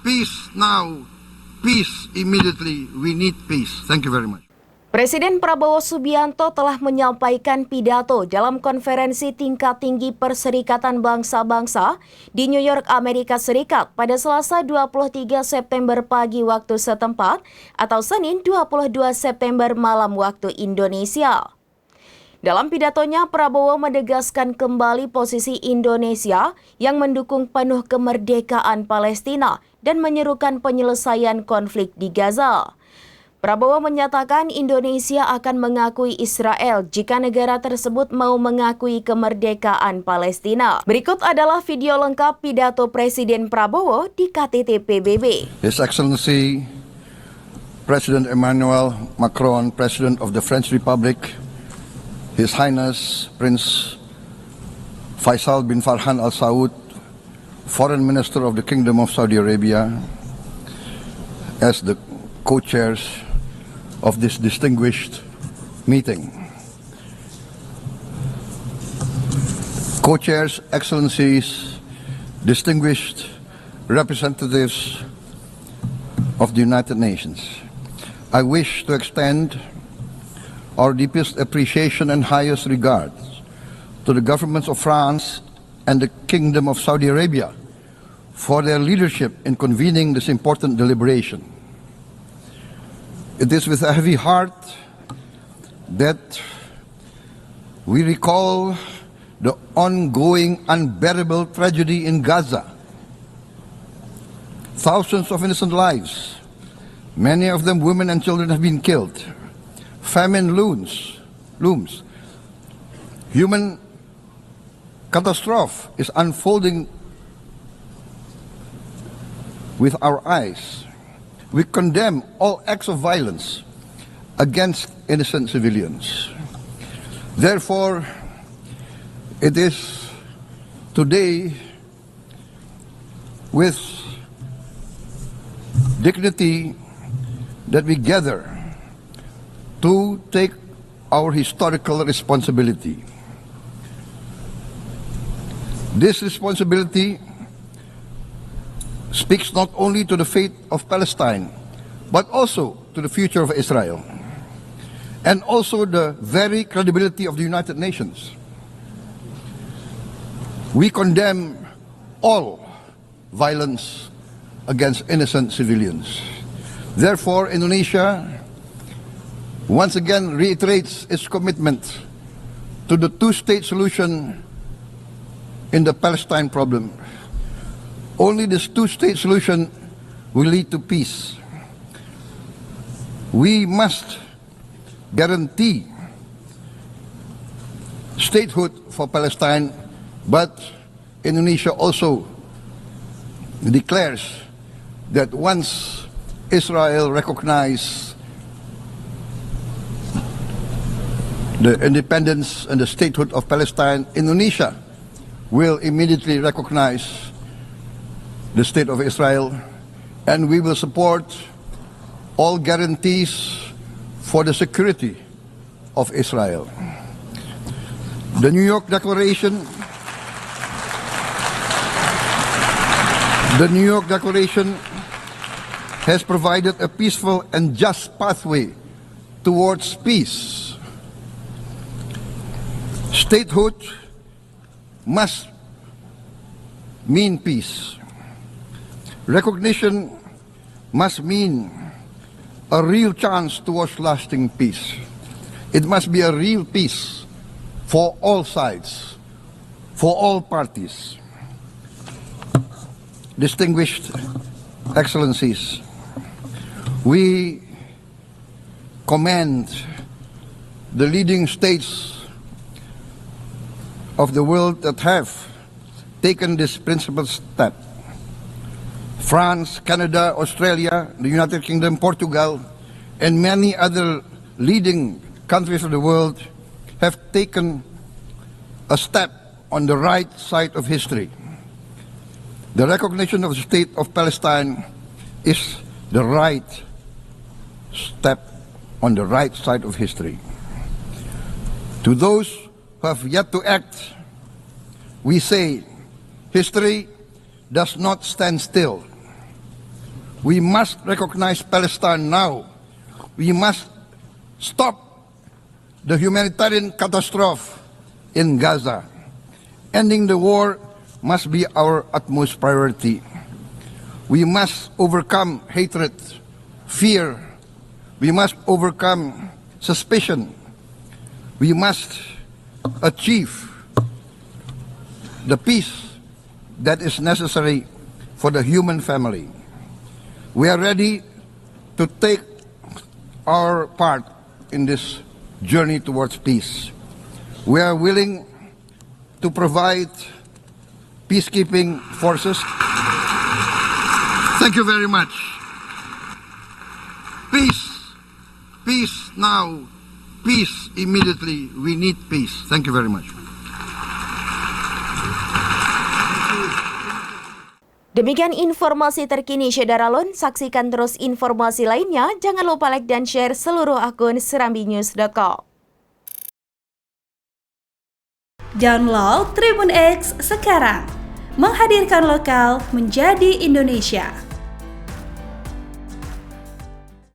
peace now, peace immediately. We need peace. Thank you very much. Presiden Prabowo Subianto telah menyampaikan pidato dalam konferensi tingkat tinggi Perserikatan Bangsa-Bangsa di New York, Amerika Serikat pada Selasa 23 September pagi waktu setempat atau Senin 22 September malam waktu Indonesia. Dalam pidatonya, Prabowo menegaskan kembali posisi Indonesia yang mendukung penuh kemerdekaan Palestina dan menyerukan penyelesaian konflik di Gaza. Prabowo menyatakan Indonesia akan mengakui Israel jika negara tersebut mau mengakui kemerdekaan Palestina. Berikut adalah video lengkap pidato Presiden Prabowo di KTT PBB. His Excellency President Emmanuel Macron, President of the French Republic, His Highness Prince Faisal bin Farhan Al Saud, Foreign Minister of the Kingdom of Saudi Arabia, as the co-chairs of this distinguished meeting. Co-chairs, excellencies, distinguished representatives of the United Nations, I wish to extend our deepest appreciation and highest regards to the governments of France and the Kingdom of Saudi Arabia for their leadership in convening this important deliberation. It is with a heavy heart that we recall the ongoing unbearable tragedy in Gaza. Thousands of innocent lives, many of them women and children, have been killed. Famine looms. Human catastrophe is unfolding with our eyes. We condemn all acts of violence against innocent civilians. Therefore, it is today with dignity that we gather to take our historical responsibility. This responsibility speaks not only to the fate of Palestine, but also to the future of Israel, and also the very credibility of the United Nations. We condemn all violence against innocent civilians. Therefore, Indonesia once again reiterates its commitment to the two-state solution in the Palestine problem. Only this two-state solution will lead to peace. We must guarantee statehood for Palestine, but Indonesia also declares that once Israel recognizes the independence and the statehood of Palestine, Indonesia will immediately recognize the state of Israel, and we will support all guarantees for the security of Israel. The New York Declaration has provided a peaceful and just pathway towards peace. Statehood must mean peace. Recognition must mean a real chance towards lasting peace. It must be a real peace for all sides, for all parties. Distinguished Excellencies, we commend the leading states of the world that have taken this principled step. France, Canada, Australia, the United Kingdom, Portugal, and many other leading countries of the world have taken a step on the right side of history. The recognition of the state of Palestine is the right step on the right side of history. To those who have yet to act, we say history does not stand still. We must recognize Palestine now. We must stop the humanitarian catastrophe in Gaza. Ending the war must be our utmost priority. We must overcome hatred, fear. We must overcome suspicion. We must achieve the peace that is necessary for the human family. We are ready to take our part in this journey towards peace. We are willing to provide peacekeeping forces. Thank you very much. Peace. Peace now. Peace immediately. We need peace. Thank you very much. Demikian informasi terkini Syederalun. Saksikan terus informasi lainnya. Jangan lupa like dan share seluruh akun serambinews.com. Download Tribun X sekarang. Menghadirkan lokal menjadi Indonesia.